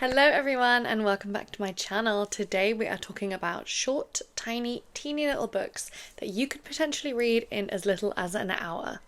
Hello everyone and welcome back to my channel. Today we are talking about short, tiny, teeny little books that you could potentially read in as little as an hour.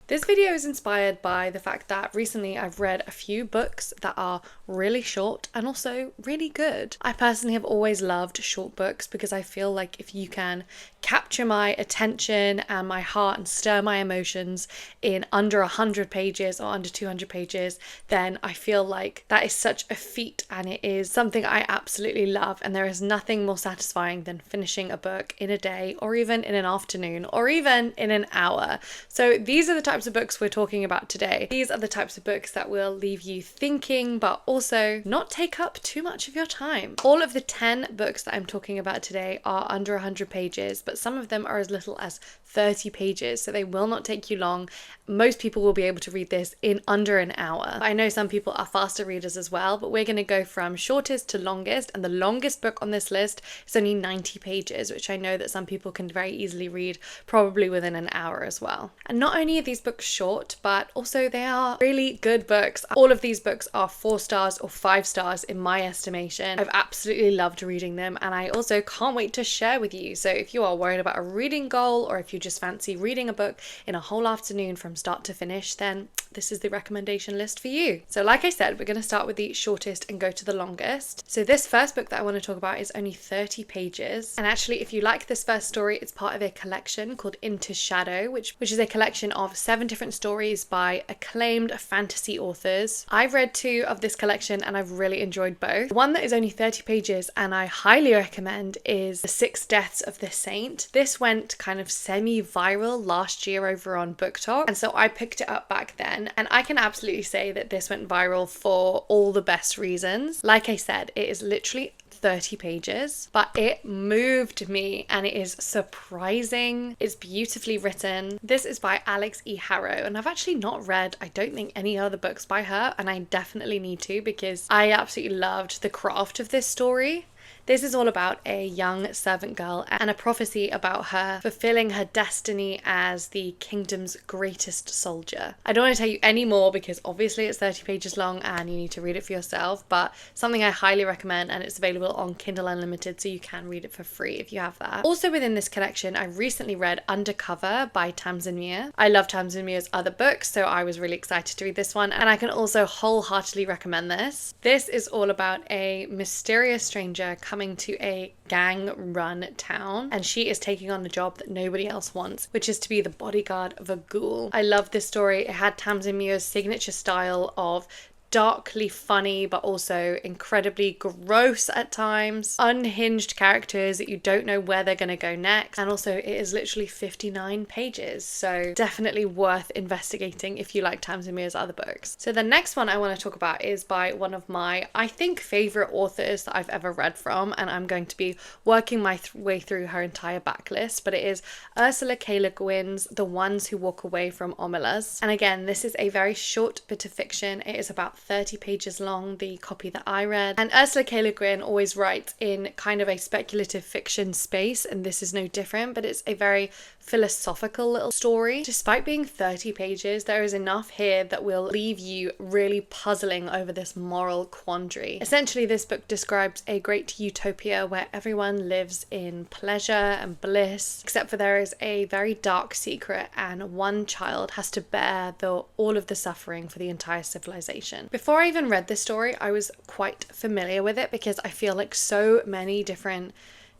This video is inspired by the fact that recently I've read a few books that are really short and also really good. I personally have always loved short books because I feel like if you can capture my attention and my heart and stir my emotions in under 100 pages or under 200 pages, then I feel like that is such a feat and it is something I absolutely love, and there is nothing more satisfying than finishing a book in a day or even in an afternoon or even in an hour. So these are the types of books we're talking about today. These are the types of books that will leave you thinking but also not take up too much of your time. All of the 10 books that I'm talking about today are under 100 pages, but some of them are as little as 30 pages, so they will not take you long. Most people will be able to read this in under an hour. I know some people are faster readers as well, but we're going to go from shortest to longest, and the longest book on this list is only 90 pages, which I know that some people can very easily read probably within an hour as well. And not only are these books short, but also they are really good books. All of these books are 4 stars or 5 stars in my estimation. I've absolutely loved reading them, and I also can't wait to share with you. So if you are worried about a reading goal, or if you just fancy reading a book in a whole afternoon from start to finish, then this is the recommendation list for you. So like I said, we're going to start with the shortest and go to the longest. So this first book that I want to talk about is only 30 pages. And actually, if you like this first story, it's part of a collection called Into Shadow, which is a collection of 7 different stories by acclaimed fantasy authors. I've read 2 of this collection and I've really enjoyed both. The one that is only 30 pages and I highly recommend is The 6 Deaths of the Saint. This went kind of semi-viral last year over on BookTok, and so I picked it up back then, and I can absolutely say that this went viral for all the best reasons. Like I said, it is literally 30 pages, but it moved me and it is surprising. It's beautifully written. This is by Alex E. Harrow, and I've actually not read, I don't think, any other books by her, and I definitely need to because I absolutely loved the craft of this story. This is all about a young servant girl and a prophecy about her fulfilling her destiny as the kingdom's greatest soldier. I don't want to tell you any more because obviously it's 30 pages long and you need to read it for yourself, but something I highly recommend, and it's available on Kindle Unlimited, so you can read it for free if you have that. Also within this collection, I recently read Undercover by Tamsin Muir. I love Tamsin Muir's other books, so I was really excited to read this one, and I can also wholeheartedly recommend this. This is all about a mysterious stranger coming to a gang-run town, and she is taking on a job that nobody else wants, which is to be the bodyguard of a ghoul. I love this story. It had Tamsin Muir's signature style of darkly funny but also incredibly gross at times, unhinged characters that you don't know where they're going to go next, and also it is literally 59 pages, so definitely worth investigating if you like Tamsin Muir's other books. So the next one I want to talk about is by one of my, I think, favorite authors that I've ever read from, and I'm going to be working my way through her entire backlist, but it is Ursula K. Le Guin's The Ones Who Walk Away from Omelas. And again, this is a very short bit of fiction. It is about 30 pages long, the copy that I read. And Ursula K. Le Guin always writes in kind of a speculative fiction space, and this is no different, but it's a very philosophical little story. Despite being 30 pages, there is enough here that will leave you really puzzling over this moral quandary. Essentially, this book describes a great utopia where everyone lives in pleasure and bliss, except for there is a very dark secret, and one child has to bear all of the suffering for the entire civilization. Before I even read this story, I was quite familiar with it because I feel like so many different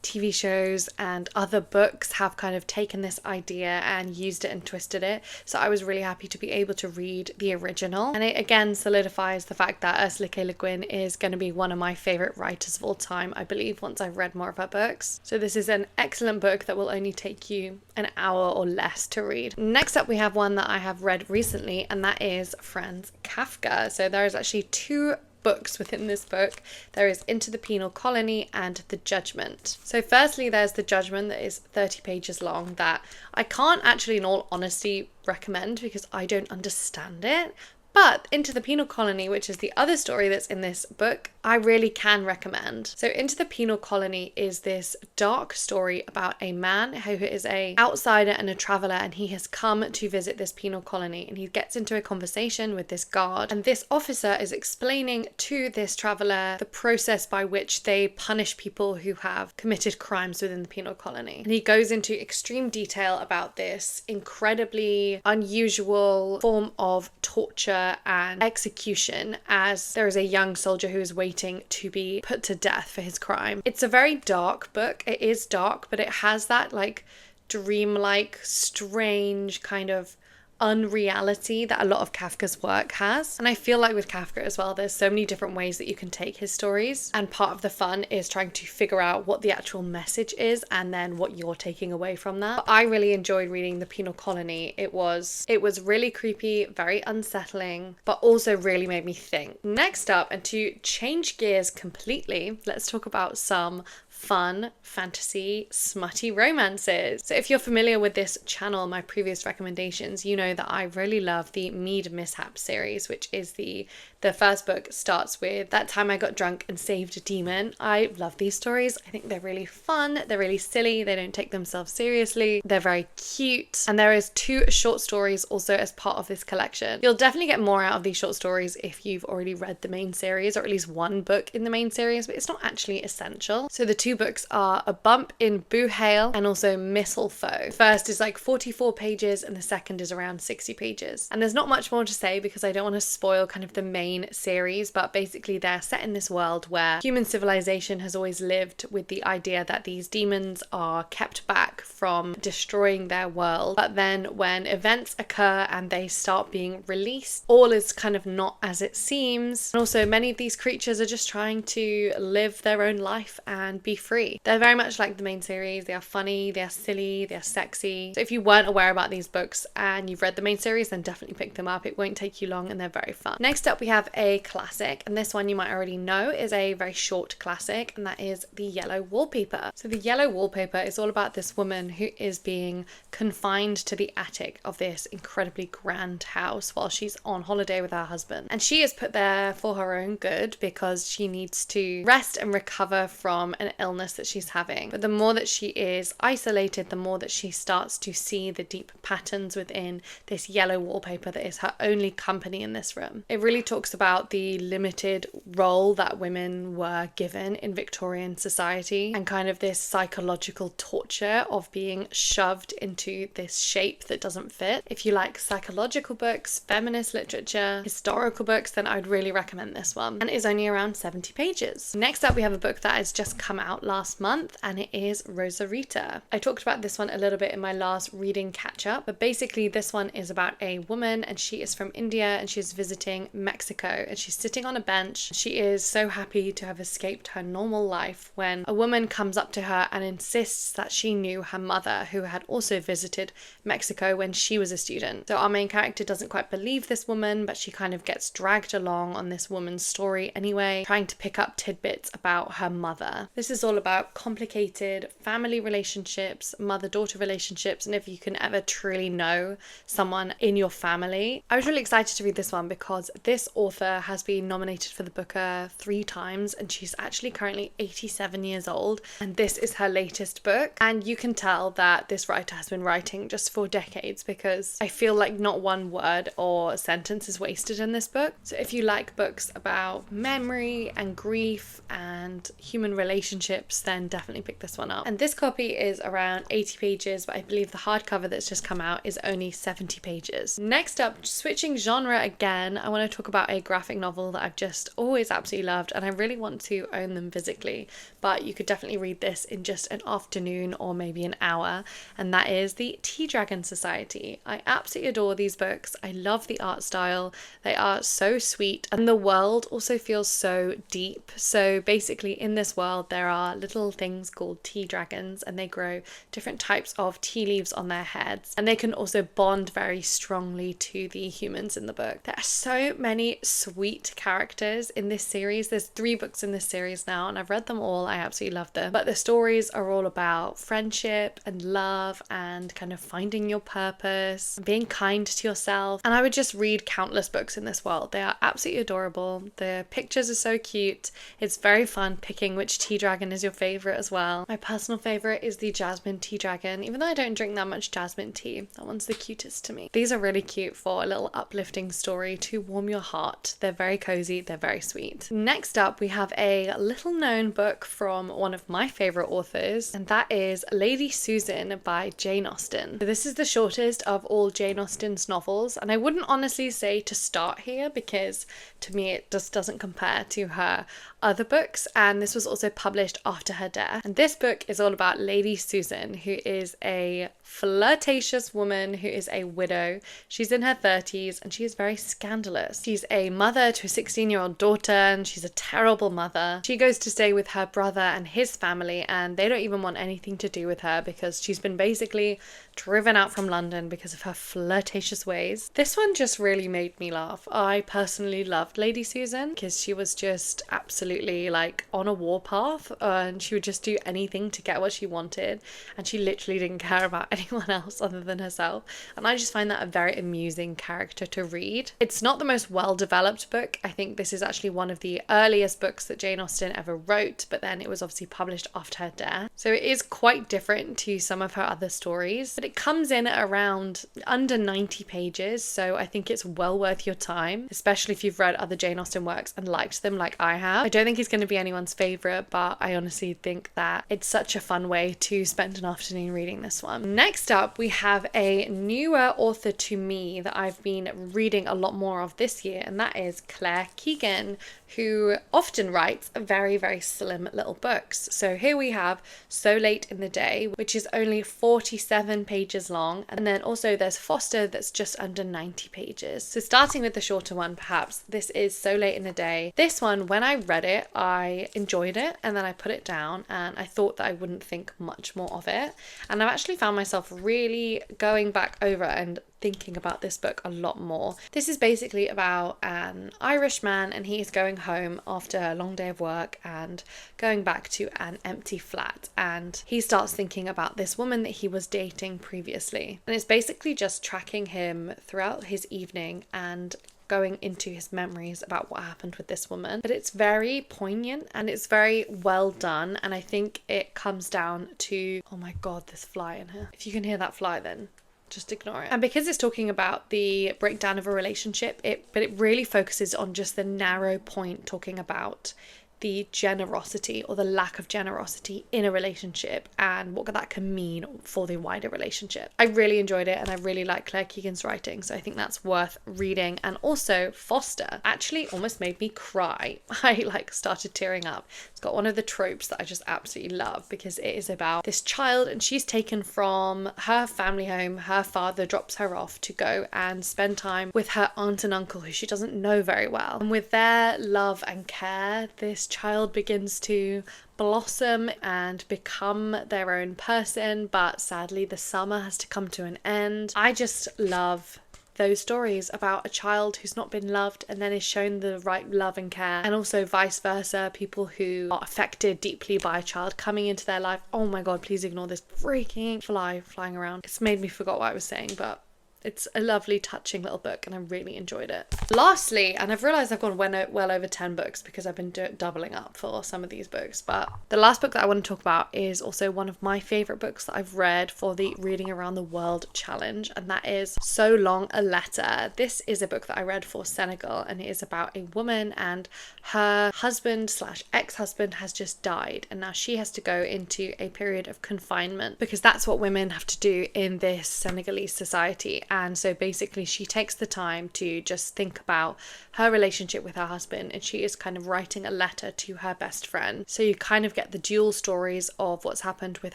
TV shows and other books have kind of taken this idea and used it and twisted it. So I was really happy to be able to read the original. And it again solidifies the fact that Ursula K. Le Guin is going to be one of my favorite writers of all time, I believe, once I've read more of her books. So this is an excellent book that will only take you an hour or less to read. Next up, we have one that I have read recently, and that is Franz Kafka. So there is actually 2 books within this book. There is Into the Penal Colony and The Judgment. So firstly, there's The Judgment that is 30 pages long that I can't actually, in all honesty, recommend because I don't understand it. But Into the Penal Colony, which is the other story that's in this book, I really can recommend. So Into the Penal Colony is this dark story about a man who is a outsider and a traveler, and he has come to visit this penal colony, and he gets into a conversation with this guard, and this officer is explaining to this traveler the process by which they punish people who have committed crimes within the penal colony. And he goes into extreme detail about this incredibly unusual form of torture and execution, as there is a young soldier who is waiting to be put to death for his crime. It's a very dark book. It is dark, but it has that like dreamlike, strange kind of unreality that a lot of Kafka's work has. And I feel like with Kafka as well, there's so many different ways that you can take his stories, and part of the fun is trying to figure out what the actual message is and then what you're taking away from that. But I really enjoyed reading The Penal Colony. It was really creepy, very unsettling, but also really made me think. Next up, and to change gears completely, let's talk about some fun, fantasy, smutty romances. So if you're familiar with this channel, my previous recommendations, you know that I really love the Mead Mishaps series, which is the first book starts with that time I got drunk and saved a demon. I love these stories. I think they're really fun. They're really silly. They don't take themselves seriously. They're very cute. And there is 2 short stories also as part of this collection. You'll definitely get more out of these short stories if you've already read the main series, or at least one book in the main series, but it's not actually essential. So the 2 books are A Bump in Boohail and also Mistlefoe. The first is like 44 pages and the second is around 60 pages. And there's not much more to say because I don't want to spoil kind of the main series, but basically they're set in this world where human civilization has always lived with the idea that these demons are kept back from destroying their world. But then when events occur and they start being released, all is kind of not as it seems. And also many of these creatures are just trying to live their own life and be free. They're very much like the main series. They are funny, they are silly, they are sexy. So if you weren't aware about these books and you've read the main series, then definitely pick them up. It won't take you long and they're very fun. Next up we have a classic, and this one you might already know is a very short classic, and that is The Yellow Wallpaper. So The Yellow Wallpaper is all about this woman who is being confined to the attic of this incredibly grand house while she's on holiday with her husband. And she is put there for her own good because she needs to rest and recover from an illness that she's having. But the more that she is isolated, the more that she starts to see the deep patterns within this yellow wallpaper that is her only company in this room. It really talks about the limited role that women were given in Victorian society and kind of this psychological torture of being shoved into this shape that doesn't fit. If you like psychological books, feminist literature, historical books, then I'd really recommend this one. And it is only around 70 pages. Next up we have a book that has just come out last month, and it is Rosarita. I talked about this one a little bit in my last reading catch up, but basically this one is about a woman, and she is from India and she's visiting Mexico, and she's sitting on a bench. She is so happy to have escaped her normal life when a woman comes up to her and insists that she knew her mother, who had also visited Mexico when she was a student. So our main character doesn't quite believe this woman, but she kind of gets dragged along on this woman's story anyway, trying to pick up tidbits about her mother. This is all about complicated family relationships, mother-daughter relationships, and if you can ever truly know someone in your family. I was really excited to read this one because this author has been nominated for the Booker 3 times, and she's actually currently 87 years old, and this is her latest book. And you can tell that this writer has been writing just for decades, because I feel like not one word or sentence is wasted in this book. So if you like books about memory and grief and human relationships, then definitely pick this one up. And this copy is around 80 pages, but I believe the hardcover that's just come out is only 70 pages. Next up, switching genre again, I want to talk about a graphic novel that I've just always absolutely loved, and I really want to own them physically, but you could definitely read this in just an afternoon or maybe an hour, and that is The Tea Dragon Society. I absolutely adore these books. I love the art style. They are so sweet, and the world also feels so deep. So basically in this world there are little things called tea dragons, and they grow different types of tea leaves on their heads, and they can also bond very strongly to the humans in the book. There are so many sweet characters in this series. There's 3 books in this series now, and I've read them all. I absolutely love them. But the stories are all about friendship and love and kind of finding your purpose, being kind to yourself. And I would just read countless books in this world. They are absolutely adorable. The pictures are so cute. It's very fun picking which tea dragon is your favorite as well. My personal favorite is the jasmine tea dragon, even though I don't drink that much jasmine tea. That one's the cutest to me. These are really cute for a little uplifting story to warm your heart. They're very cozy, they're very sweet. Next up, we have a little known book from one of my favorite authors, and that is Lady Susan by Jane Austen. So this is the shortest of all Jane Austen's novels, and I wouldn't honestly say to start here because to me it just doesn't compare to her other books, and this was also published after her death. And this book is all about Lady Susan, who is a flirtatious woman who is a widow. She's in her 30s and she is very scandalous. She's a mother to a 16-year-old daughter, and she's a terrible mother. She goes to stay with her brother and his family, and they don't even want anything to do with her because she's been basically driven out from London because of her flirtatious ways. This one just really made me laugh. I personally loved Lady Susan because she was just absolutely like on a warpath, and she would just do anything to get what she wanted, and she literally didn't care about anyone else other than herself. And I just find that a very amusing character to read. It's not the most well developed book. I think this is actually one of the earliest books that Jane Austen ever wrote, but then it was obviously published after her death. So it is quite different to some of her other stories, but it comes in at around under 90 pages, so I think it's well worth your time, especially if you've read other Jane Austen works and liked them like I have. I don't think it's going to be anyone's favourite, but I honestly think that it's such a fun way to spend an afternoon reading this one. Next up, we have a newer author to me that I've been reading a lot more of this year, and that is Claire Keegan, who often writes very, very slim little books. So here we have So Late in the Day, which is only 47 pages long, and then also there's Foster that's just under 90 pages. So starting with the shorter one, perhaps, this is So Late in the Day. This one, when I read it, I enjoyed it, and then I put it down, and I thought that I wouldn't think much more of it. And I've actually found myself really going back over and thinking about this book a lot more. This is basically about an Irish man, and he is going home after a long day of work and going back to an empty flat, and he starts thinking about this woman that he was dating previously. And it's basically just tracking him throughout his evening and going into his memories about what happened with this woman. But it's very poignant and it's very well done, and I think it comes down to, oh my god, this fly in here. If you can hear that fly, then just ignore it. And because it's talking about the breakdown of a relationship, but it really focuses on just the narrow point, talking about the generosity or the lack of generosity in a relationship and what that can mean for the wider relationship. I really enjoyed it, and I really like Claire Keegan's writing, so I think that's worth reading. And also Foster actually almost made me cry. I started tearing up. It's got one of the tropes that I just absolutely love, because it is about this child, and she's taken from her family home. Her father drops her off to go and spend time with her aunt and uncle, who she doesn't know very well. And with their love and care, this child begins to blossom and become their own person, but sadly the summer has to come to an end. I just love those stories about a child who's not been loved and then is shown the right love and care, and also vice versa, people who are affected deeply by a child coming into their life. Oh my god, please ignore this freaking fly flying around. It's made me forget what I was saying, but it's a lovely, touching little book, and I really enjoyed it. Lastly, and I've realised I've gone well over 10 books because I've been doubling up for some of these books, but the last book that I want to talk about is also one of my favourite books that I've read for the Reading Around the World Challenge, and that is So Long a Letter. This is a book that I read for Senegal, and it is about a woman, and her husband/ex-husband has just died, and now she has to go into a period of confinement because that's what women have to do in this Senegalese society. And so basically she takes the time to just think about her relationship with her husband, and she is kind of writing a letter to her best friend. So you kind of get the dual stories of what's happened with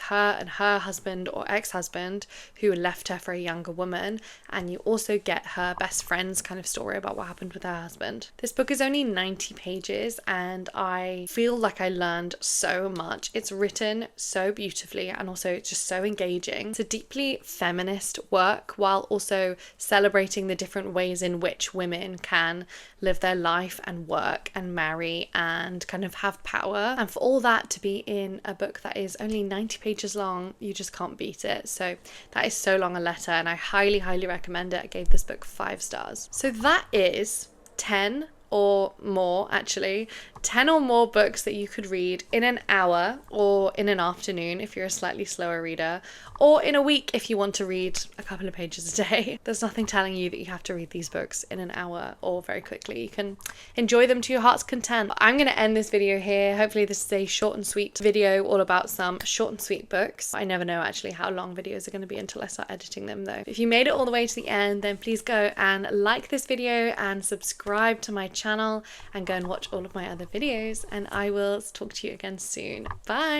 her and her husband or ex-husband who left her for a younger woman, and you also get her best friend's kind of story about what happened with her husband. This book is only 90 pages and I feel like I learned so much. It's written so beautifully and also it's just so engaging. It's a deeply feminist work while also also celebrating the different ways in which women can live their life and work and marry and kind of have power. And for all that to be in a book that is only 90 pages long, you just can't beat it. So that is so long a letter, and I highly, highly recommend it. I gave this book 5 stars. So that is 10 or more, actually 10 or more books that you could read in an hour, or in an afternoon if you're a slightly slower reader, or in a week if you want to read a couple of pages a day. There's nothing telling you that you have to read these books in an hour or very quickly. You can enjoy them to your heart's content. I'm going to end this video here. Hopefully this is a short and sweet video all about some short and sweet books. I never know actually how long videos are going to be until I start editing them though. If you made it all the way to the end, then please go and like this video and subscribe to my channel and go and watch all of my other videos, and I will talk to you again soon. Bye!